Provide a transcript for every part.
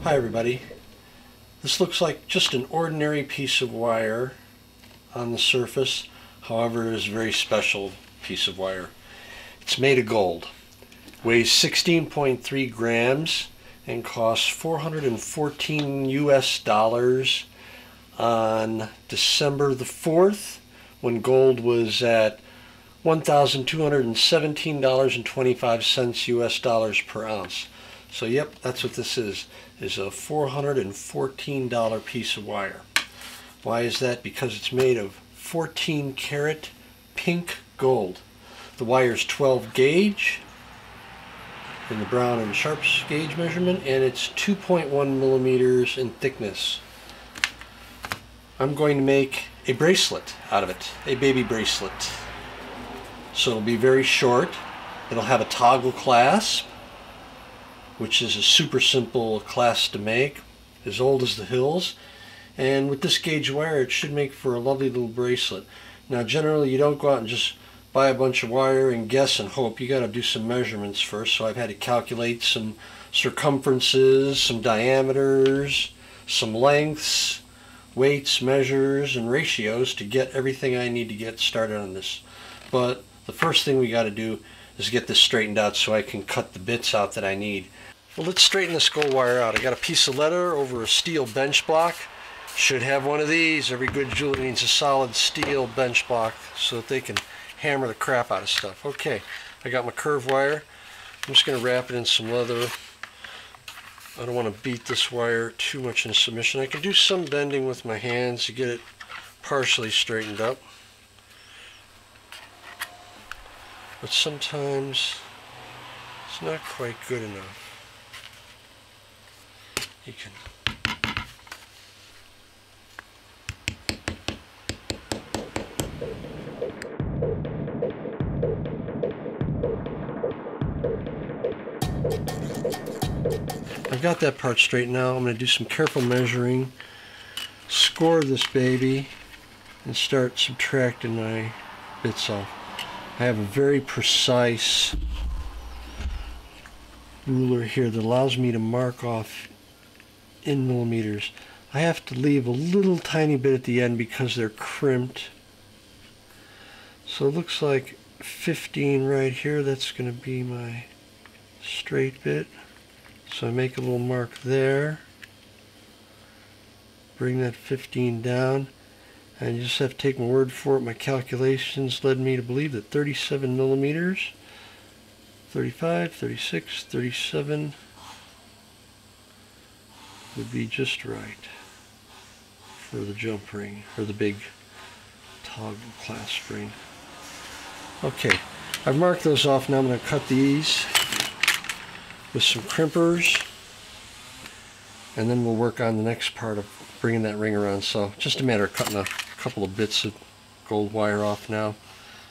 Hi everybody. This looks like just an ordinary piece of wire on the surface. However, it is a very special piece of wire. It's made of gold. Weighs 16.3 grams and costs $414 US on December the 4th when gold was at $1,217.25 US per ounce. So yep, that's what this is a $414 piece of wire. Why is that? Because it's made of 14 karat pink gold. The wire is 12 gauge in the Brown and Sharp's gauge measurement, and it's 2.1 millimeters in thickness. I'm going to make a bracelet out of it, a baby bracelet. So it'll be very short. It'll have a toggle clasp, which is a super simple clasp to make, as old as the hills. And with this gauge wire, it should make for a lovely little bracelet. Now generally you don't go out and just buy a bunch of wire and guess and hope. You got to do some measurements first. So I've had to calculate some circumferences, some diameters, some lengths, weights, measures, and ratios to get everything I need to get started on this. But the first thing we got to do is get this straightened out so I can cut the bits out that I need. Well, let's straighten this gold wire out. I got a piece of leather over a steel bench block. Should have one of these. Every good jeweler needs a solid steel bench block so that they can hammer the crap out of stuff. Okay, I got my curved wire. I'm just going to wrap it in some leather. I don't want to beat this wire too much into submission. I can do some bending with my hands to get it partially straightened up. But sometimes it's not quite good enough. You can I've got that part straight now. I'm going to do some careful measuring, score this baby, and start subtracting my bits off. I have a very precise ruler here that allows me to mark off in millimeters. I have to leave a little tiny bit at the end because they're crimped. So it looks like 15 right here. That's going to be my straight bit. So I make a little mark there. Bring that 15 down. And you just have to take my word for it. My calculations led me to believe that 37 millimeters, 35, 36, 37 would be just right for the jump ring, or the big toggle clasp ring. Okay, I've marked those off. Now I'm going to cut these with some crimpers, and then we'll work on the next part of bringing that ring around. So just a matter of cutting a couple of bits of gold wire off now,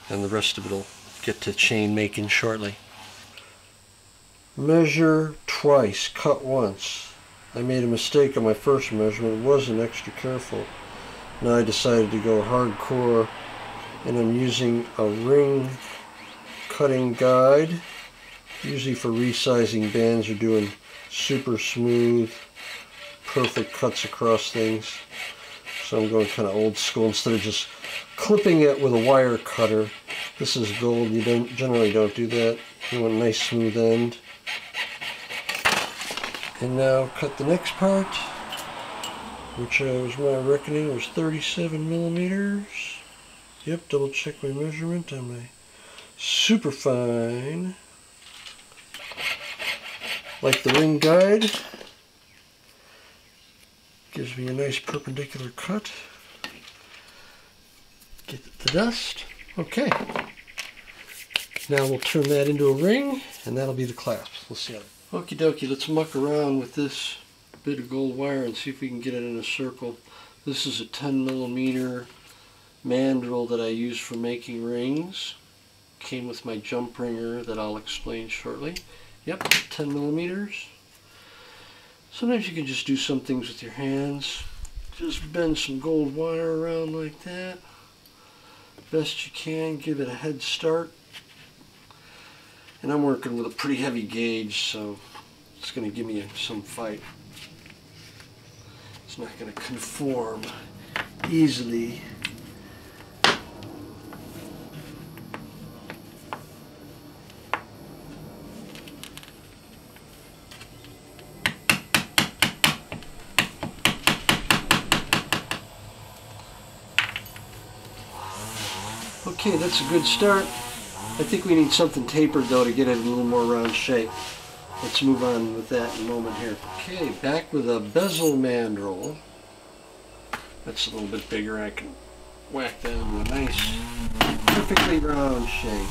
and the rest of it will get to chain making shortly. Measure twice, cut once. I made a mistake on my first measurement, wasn't extra careful. Now I decided to go hardcore, and I'm using a ring cutting guide. Usually for resizing bands, you're doing super smooth, perfect cuts across things. So I'm going kind of old school. Instead of just clipping it with a wire cutter, this is gold, you generally don't do that. You want a nice smooth end. And now cut the next part, which was my reckoning was 37 millimeters. Yep, double check my measurement on my super fine. Like the ring guide. Gives me a nice perpendicular cut. Get the dust. Okay. Now we'll turn that into a ring, and that'll be the clasp. We'll see how. Okie dokie, let's muck around with this bit of gold wire and see if we can get it in a circle. This is a 10 millimeter mandrel that I use for making rings. Came with my jump ringer that I'll explain shortly. Yep, 10 millimeters. Sometimes you can just do some things with your hands. Just bend some gold wire around like that. Best you can, give it a head start. And I'm working with a pretty heavy gauge, so it's going to give me some fight. It's not going to conform easily. Okay, that's a good start. I think we need something tapered though to get it in a little more round shape. Let's move on with that in a moment here. Okay, back with a bezel mandrel. That's a little bit bigger. I can whack that into a nice, perfectly round shape.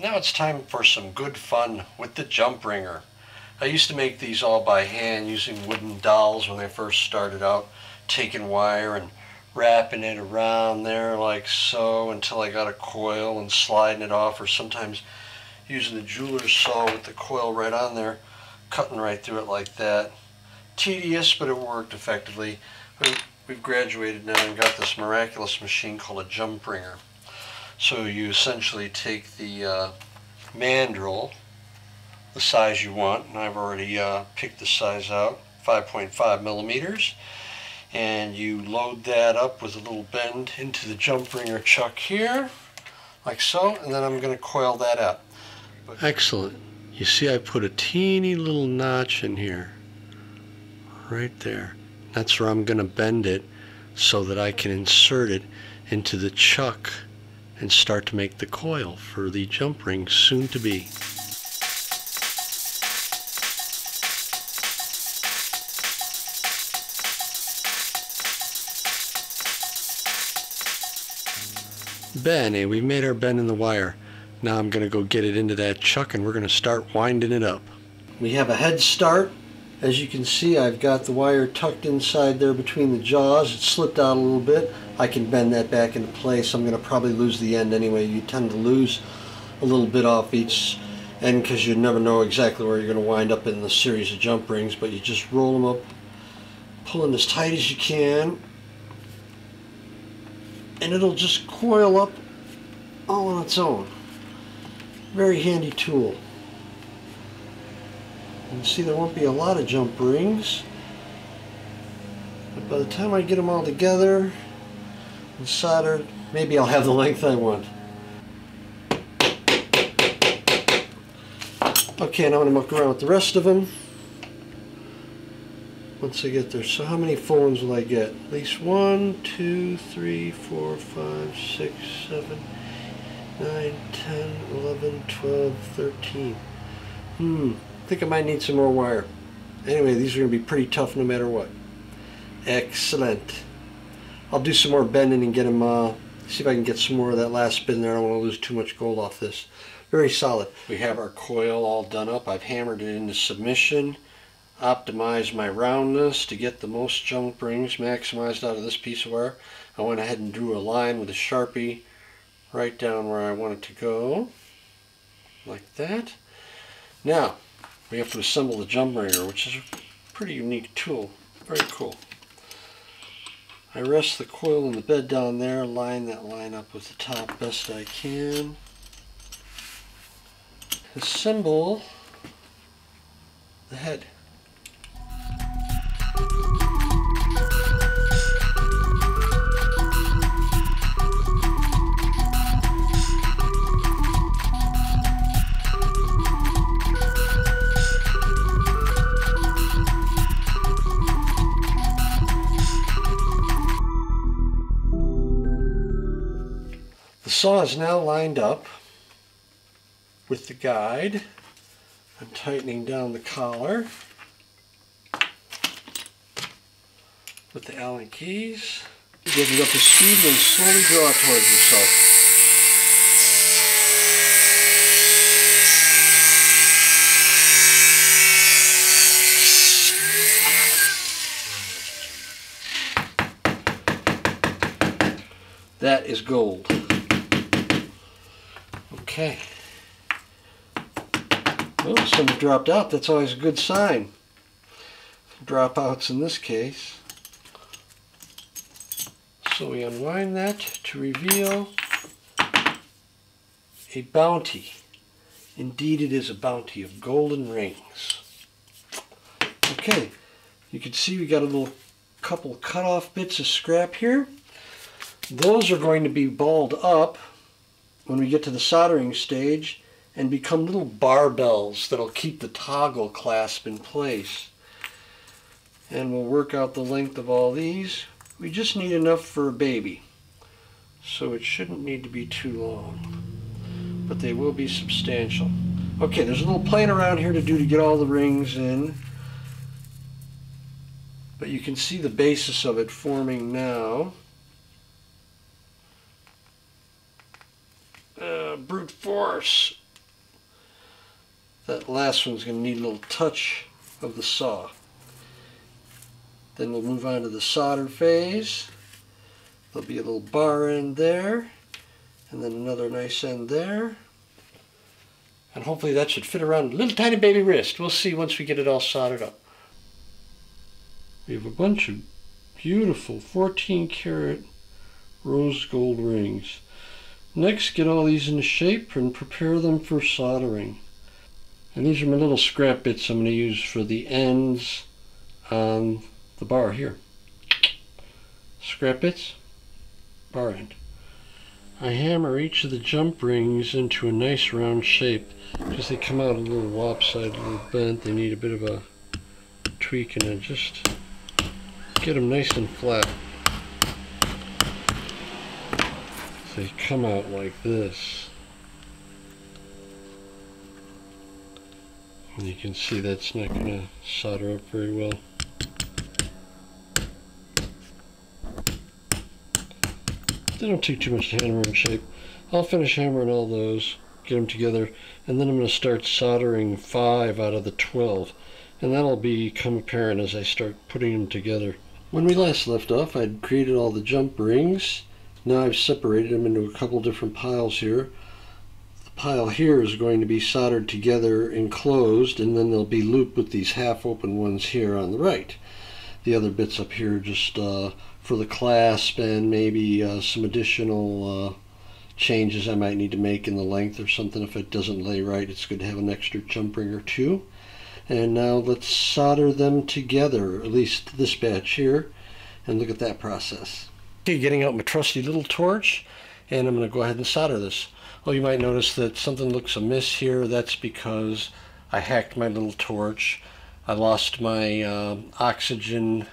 Now it's time for some good fun with the jump ringer. I used to make these all by hand using wooden dowels when I first started out, taking wire and wrapping it around there like so until I got a coil and sliding it off, or sometimes using the jeweler's saw with the coil right on there, cutting right through it like that. Tedious, but it worked effectively. We've graduated now and got this miraculous machine called a jump ringer. So you essentially take the mandrel, the size you want, and I've already picked the size out, 5.5 millimeters, and you load that up with a little bend into the jump ringer chuck here, like so, and then I'm going to coil that up. Excellent. You see I put a teeny little notch in here, right there. That's where I'm going to bend it so that I can insert it into the chuck and start to make the coil for the jump ring soon to be. Bene, we've made our bend in the wire. Now I'm going to go get it into that chuck and we're going to start winding it up. We have a head start. As you can see, I've got the wire tucked inside there between the jaws. It slipped out a little bit. I can bend that back into place. I'm going to probably lose the end anyway. You tend to lose a little bit off each end because you never know exactly where you're going to wind up in the series of jump rings, but you just roll them up, pull in as tight as you can, and it'll just coil up all on its own. Very handy tool. You can see there won't be a lot of jump rings, but by the time I get them all together and soldered, maybe I'll have the length I want. Okay, now I'm going to muck around with the rest of them once I get there. So how many full ones will I get? At least 1, 2, 3, 4, 5, 6, 7, 9, 10, 11, 12, 13. I think I might need some more wire. Anyway, these are going to be pretty tough no matter what. Excellent. I'll do some more bending and get them, see if I can get some more of that last spin there. I don't want to lose too much gold off this. Very solid. We have our coil all done up. I've hammered it into submission, optimized my roundness to get the most jump rings maximized out of this piece of wire. I went ahead and drew a line with a Sharpie right down where I want it to go, like that. Now, we have to assemble the jump ringer, which is a pretty unique tool. Very cool. I rest the coil in the bed down there, line that line up with the top best I can. Assemble the head. The saw is now lined up with the guide. I'm tightening down the collar with the Allen keys. Get it up to speed and then slowly draw it towards yourself. That is gold. Okay. Oh, some have dropped out. That's always a good sign. Dropouts in this case. So we unwind that to reveal a bounty. Indeed, it is a bounty of golden rings. Okay, you can see we got a little couple cut off bits of scrap here. Those are going to be balled up when we get to the soldering stage and become little barbells that'll keep the toggle clasp in place. And we'll work out the length of all these. We just need enough for a baby, so it shouldn't need to be too long, but they will be substantial. Okay, there's a little playing around here to do to get all the rings in, but you can see the basis of it forming now. Brute force. That last one's going to need a little touch of the saw. Then we'll move on to the solder phase. There'll be a little bar end there, and then another nice end there. And hopefully that should fit around a little tiny baby wrist. We'll see once we get it all soldered up. We have a bunch of beautiful 14 karat rose gold rings. Next, get all these into shape and prepare them for soldering. And these are my little scrap bits I'm going to use for the ends on the bar here. Scrap bits, bar end. I hammer each of the jump rings into a nice round shape because they come out a little lopsided, a little bent. They need a bit of a tweak, and then just get them nice and flat. They come out like this. And you can see that's not going to solder up very well. They don't take too much to hammer in shape. I'll finish hammering all those, get them together, and then I'm going to start soldering 5 out of the 12. And that'll become apparent as I start putting them together. When we last left off, I'd created all the jump rings. Now I've separated them into a couple different piles here. The pile here is going to be soldered together enclosed, and then they'll be looped with these half open ones here on the right. The other bits up here just for the clasp and maybe some additional changes I might need to make in the length or something. If it doesn't lay right, it's good to have an extra jump ring or two. And now let's solder them together, at least this batch here, and look at that process. Okay, getting out my trusty little torch, and I'm going to go ahead and solder this. Oh, you might notice that something looks amiss here. That's because I hacked my little torch. I lost my oxygen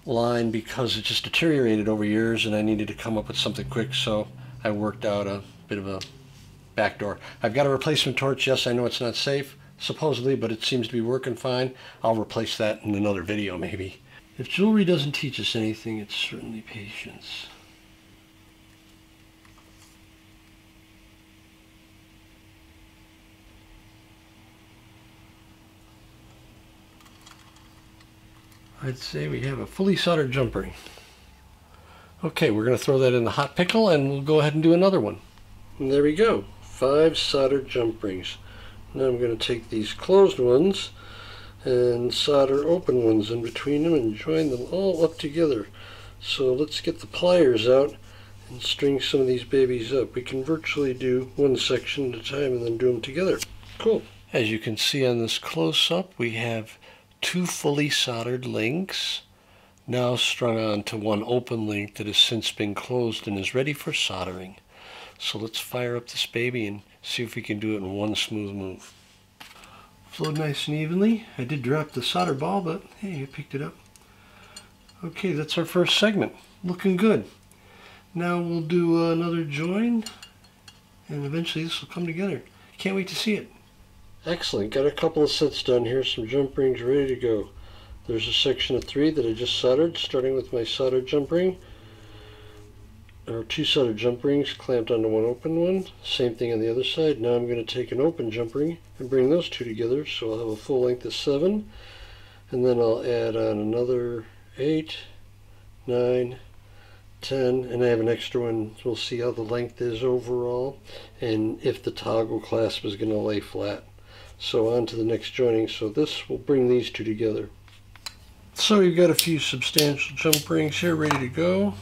line because it just deteriorated over years, and I needed to come up with something quick, so I worked out a bit of a backdoor. I've got a replacement torch. Yes, I know it's not safe, supposedly, but it seems to be working fine. I'll replace that in another video, maybe. If jewelry doesn't teach us anything, it's certainly patience. I'd say we have a fully soldered jump ring. Okay, we're going to throw that in the hot pickle, and we'll go ahead and do another one. And there we go, 5 soldered jump rings. Now I'm going to take these closed ones and solder open ones in between them and join them all up together. So let's get the pliers out and string some of these babies up. We can virtually do one section at a time and then do them together. Cool. As you can see on this close-up, we have 2 fully soldered links now strung on to one open link that has since been closed and is ready for soldering. So let's fire up this baby and see if we can do it in one smooth move. Flowed nice and evenly. I did drop the solder ball, but hey, I picked it up. Okay, that's our first segment. Looking good. Now we'll do another join, and eventually this will come together. Can't wait to see it. Excellent. Got a couple of sets done here. Some jump rings ready to go. There's a section of 3 that I just soldered, starting with my soldered jump ring. There are 2 soldered jump rings clamped onto one open one. Same thing on the other side. Now I'm going to take an open jump ring and bring those 2 together, so I'll have a full length of 7. And then I'll add on another 8, 9, 10, and I have an extra one. We'll see how the length is overall and if the toggle clasp is going to lay flat. So on to the next joining. So this will bring these two together. So you've got a few substantial jump rings here ready to go.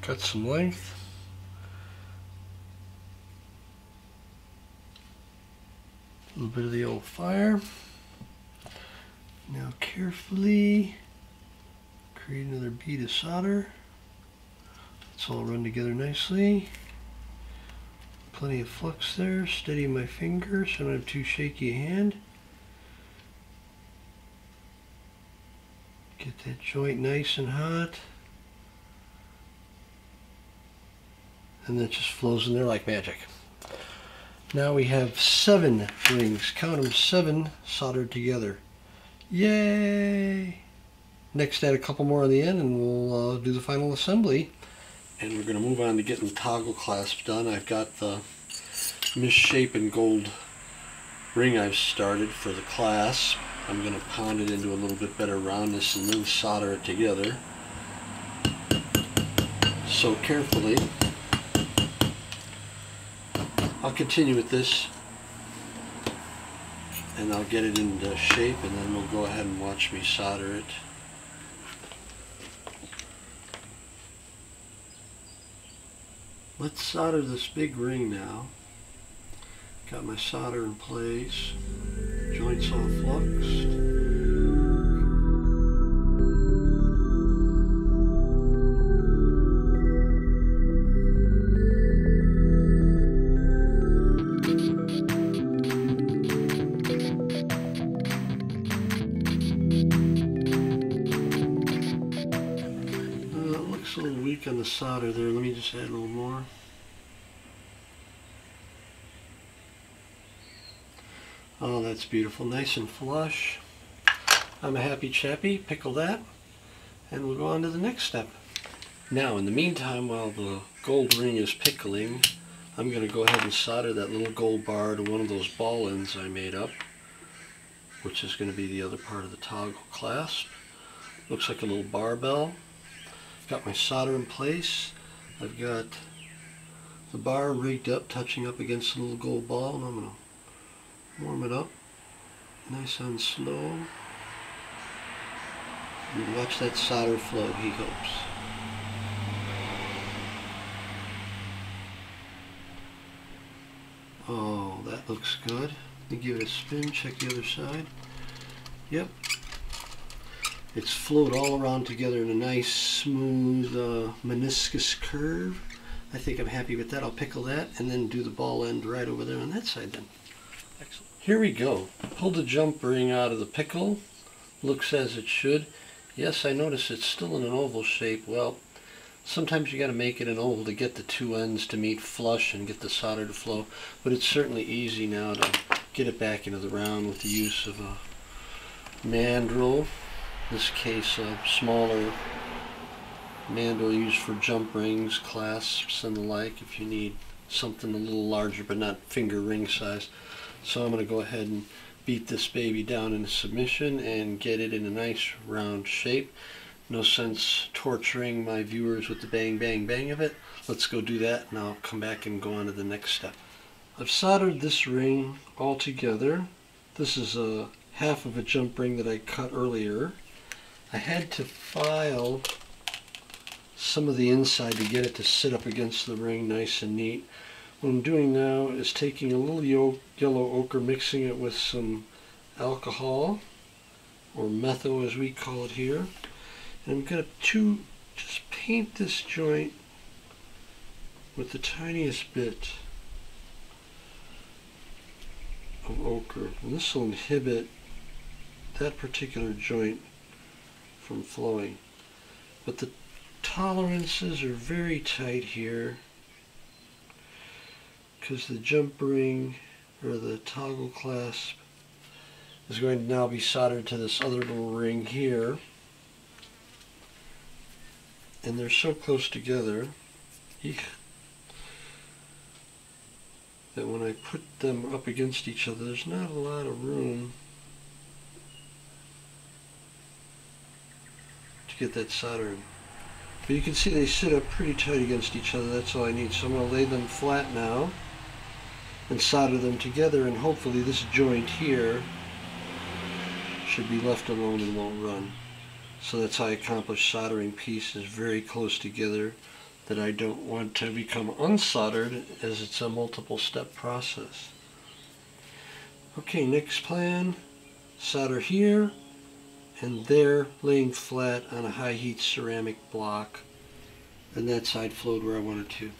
Cut some length. A little bit of the old fire. Now carefully create another bead of solder. It's all run together nicely. Plenty of flux there. Steady my fingers so I don't have too shaky a hand. Get that joint nice and hot. And that just flows in there like magic. Now we have 7 rings. Count them, 7 soldered together. Yay! Next add a couple more on the end and we'll do the final assembly. And we're going to move on to getting the toggle clasp done. I've got the misshapen gold ring I've started for the clasp. I'm going to pound it into a little bit better roundness and then solder it together. So carefully. I'll continue with this and I'll get it into shape and then we'll go ahead and watch me solder it. Let's solder this big ring now. Got my solder in place, joints all fluxed. It looks a little weak on the solder there. Let me just add a little more. Oh, that's beautiful. Nice and flush. I'm a happy chappy. Pickle that. And we'll go on to the next step. Now, in the meantime, while the gold ring is pickling, I'm going to go ahead and solder that little gold bar to one of those ball ends I made up, which is going to be the other part of the toggle clasp. Looks like a little barbell. Got my solder in place. I've got the bar rigged up, touching up against the little gold ball, and I'm going to warm it up nice and slow. And watch that solder flow, he hopes. Oh, that looks good. Let me give it a spin, check the other side. Yep. It's flowed all around together in a nice, smooth meniscus curve. I think I'm happy with that. I'll pickle that and then do the ball end right over there on that side then. Excellent. Here we go. Pull the jump ring out of the pickle. Looks as it should. Yes, I notice it's still in an oval shape. Well, sometimes you got to make it an oval to get the two ends to meet flush and get the solder to flow. But it's certainly easy now to get it back into the round with the use of a mandrel. In this case, a smaller mandrel used for jump rings, clasps, and the like if you need something a little larger but not finger ring size. So I'm going to go ahead and beat this baby down into submission and get it in a nice round shape. No sense torturing my viewers with the bang bang bang of it. Let's go do that and I'll come back and go on to the next step. I've soldered this ring all together. This is a half of a jump ring that I cut earlier. I had to file some of the inside to get it to sit up against the ring nice and neat. What I'm doing now is taking a little yellow ochre, mixing it with some alcohol, or metho as we call it here. And I'm going to just paint this joint with the tiniest bit of ochre. And this will inhibit that particular joint from flowing. But the tolerances are very tight here because the jump ring or the toggle clasp is going to now be soldered to this other little ring here, and they're so close together that when I put them up against each other there's not a lot of room to get that soldering. But you can see they sit up pretty tight against each other. That's all I need. So I'm going to lay them flat now and solder them together, and hopefully this joint here should be left alone and won't run. So that's how I accomplish soldering pieces very close together that I don't want to become unsoldered, as it's a multiple step process. Okay, next plan, solder here and there, laying flat on a high heat ceramic block, and that side flowed where I wanted to.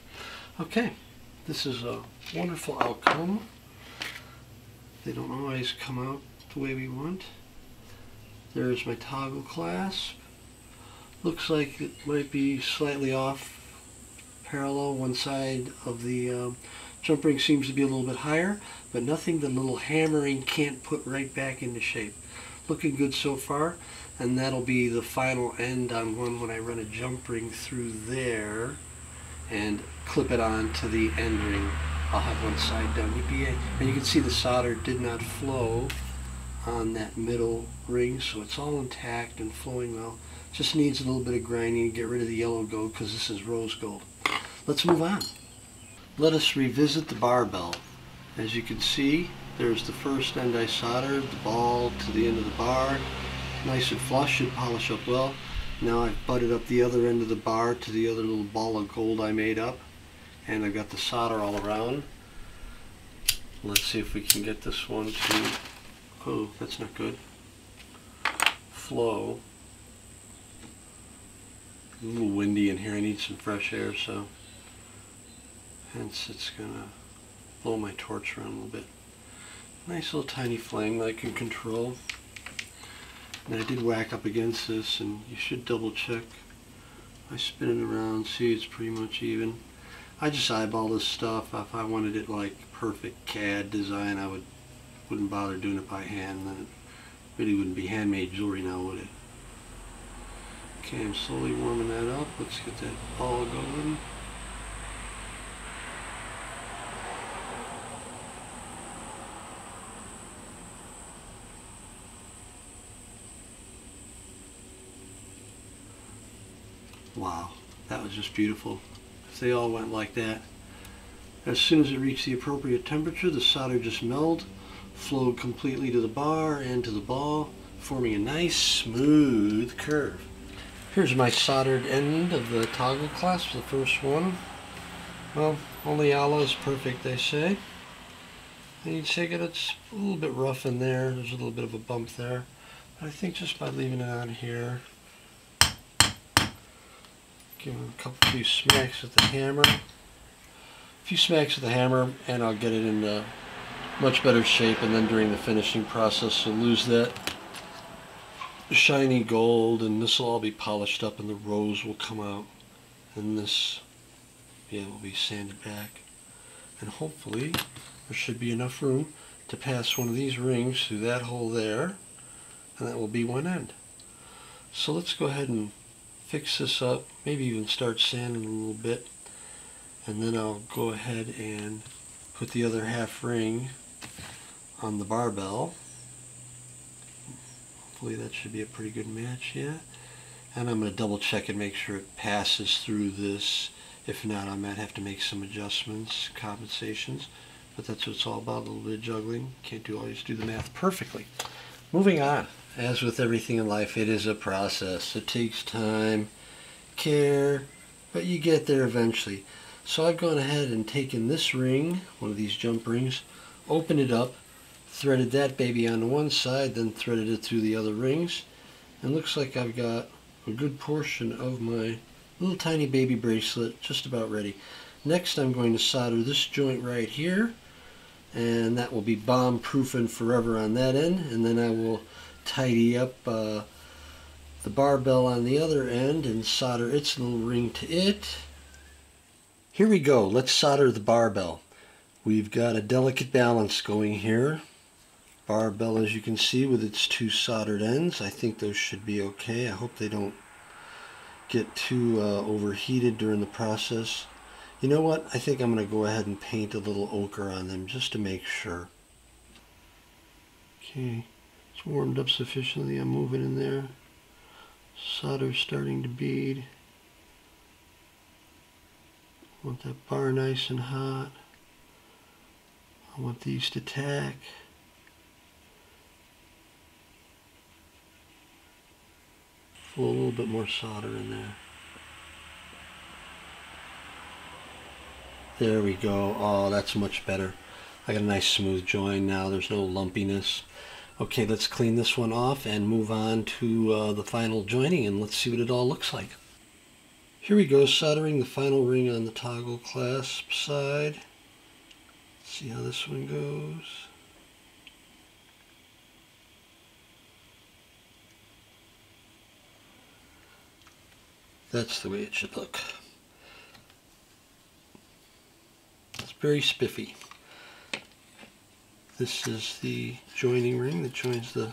Okay, this is a wonderful outcome. They don't always come out the way we want. There's my toggle clasp. Looks like it might be slightly off parallel. One side of the jump ring seems to be a little bit higher, but nothing the little hammering can't put right back into shape. Looking good so far, and that'll be the final end on one when I run a jump ring through there and clip it on to the end ring. I'll have one side done. And you can see the solder did not flow on that middle ring, so it's all intact and flowing well. Just needs a little bit of grinding to get rid of the yellow gold, because this is rose gold. Let's move on. Let us revisit the barbell. As you can see, there's the first end I soldered, the ball to the end of the bar. Nice and flush, should polish up well. Now I've butted up the other end of the bar to the other little ball of gold I made up, and I've got the solder all around. Let's see if we can get this one to, oh, that's not good, flow. A little windy in here, I need some fresh air, so hence it's gonna blow my torch around a little bit. Nice little tiny flame that I can control. And I did whack up against this, and you should double check. I spin it around, see it's pretty much even. I just eyeball this stuff. If I wanted it like perfect CAD design, I wouldn't bother doing it by hand. Then it really wouldn't be handmade jewelry now, would it? Okay, I'm slowly warming that up. Let's get that ball going. Wow, that was just beautiful. If they all went like that. As soon as it reached the appropriate temperature, the solder just melted, flowed completely to the bar and to the ball, forming a nice smooth curve. Here's my soldered end of the toggle clasp, the first one. Well, only Allah is perfect, they say. And you take it, it's a little bit rough in there. There's a little bit of a bump there. But I think just by leaving it on here, give it a few smacks with the hammer. A few smacks with the hammer, and I'll get it in much better shape. And then during the finishing process, you'll lose that shiny gold, and this will all be polished up, and the rose will come out, and this, yeah, will be sanded back. And hopefully there should be enough room to pass one of these rings through that hole there, and that will be one end. So let's go ahead and fix this up, maybe even start sanding a little bit, and then I'll go ahead and put the other half ring on the barbell. Hopefully that should be a pretty good match, yeah. And I'm going to double check and make sure it passes through this. If not, I might have to make some adjustments, compensations, but that's what it's all about, a little bit of juggling. Can't always do the math perfectly. Moving on. As with everything in life, it is a process. It takes time, care, but you get there eventually. So I've gone ahead and taken this ring, one of these jump rings, opened it up, threaded that baby on the one side, then threaded it through the other rings, and looks like I've got a good portion of my little tiny baby bracelet just about ready. Next I'm going to solder this joint right here, and that will be bomb-proof and forever on that end, and then I will tidy up the barbell on the other end and solder its little ring to it. Here we go, let's solder the barbell. We've got a delicate balance going here. Barbell, as you can see, with its two soldered ends. I think those should be okay. I hope they don't get too overheated during the process. You know what? I think I'm going to go ahead and paint a little ochre on them just to make sure. Okay, it's warmed up sufficiently. I'm moving in there. Solder's starting to bead. Want that bar nice and hot. I want these to tack. Pull a little bit more solder in there. There we go. Oh, that's much better. I got a nice smooth join now. There's no lumpiness. Okay, let's clean this one off and move on to the final joining, and let's see what it all looks like. Here we go, soldering the final ring on the toggle clasp side. Let's see how this one goes. That's the way it should look. It's very spiffy. This is the joining ring that joins the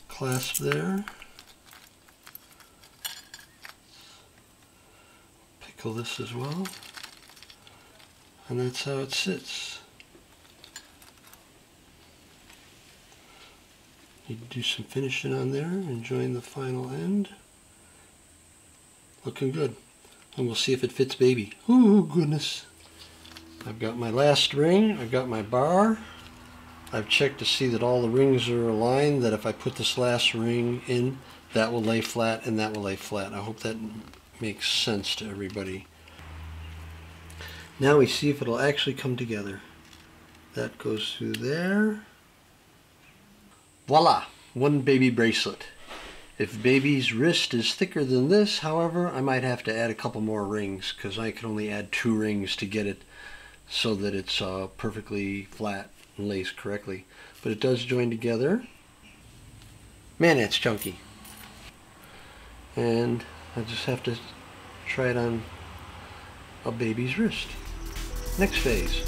clasp there. Pickle this as well. And that's how it sits. You can do some finishing on there and join the final end. Looking good. And we'll see if it fits baby. Oh goodness. I've got my last ring. I've got my bar. I've checked to see that all the rings are aligned, that if I put this last ring in, that will lay flat and that will lay flat. I hope that makes sense to everybody. Now we see if it'll actually come together. That goes through there. Voila! One baby bracelet. If baby's wrist is thicker than this, however, I might have to add a couple more rings, because I can only add 2 rings to get it so that it's perfectly flat and lays correctly. But it does join together. Man, it's chunky. And I just have to try it on a baby's wrist. Next phase.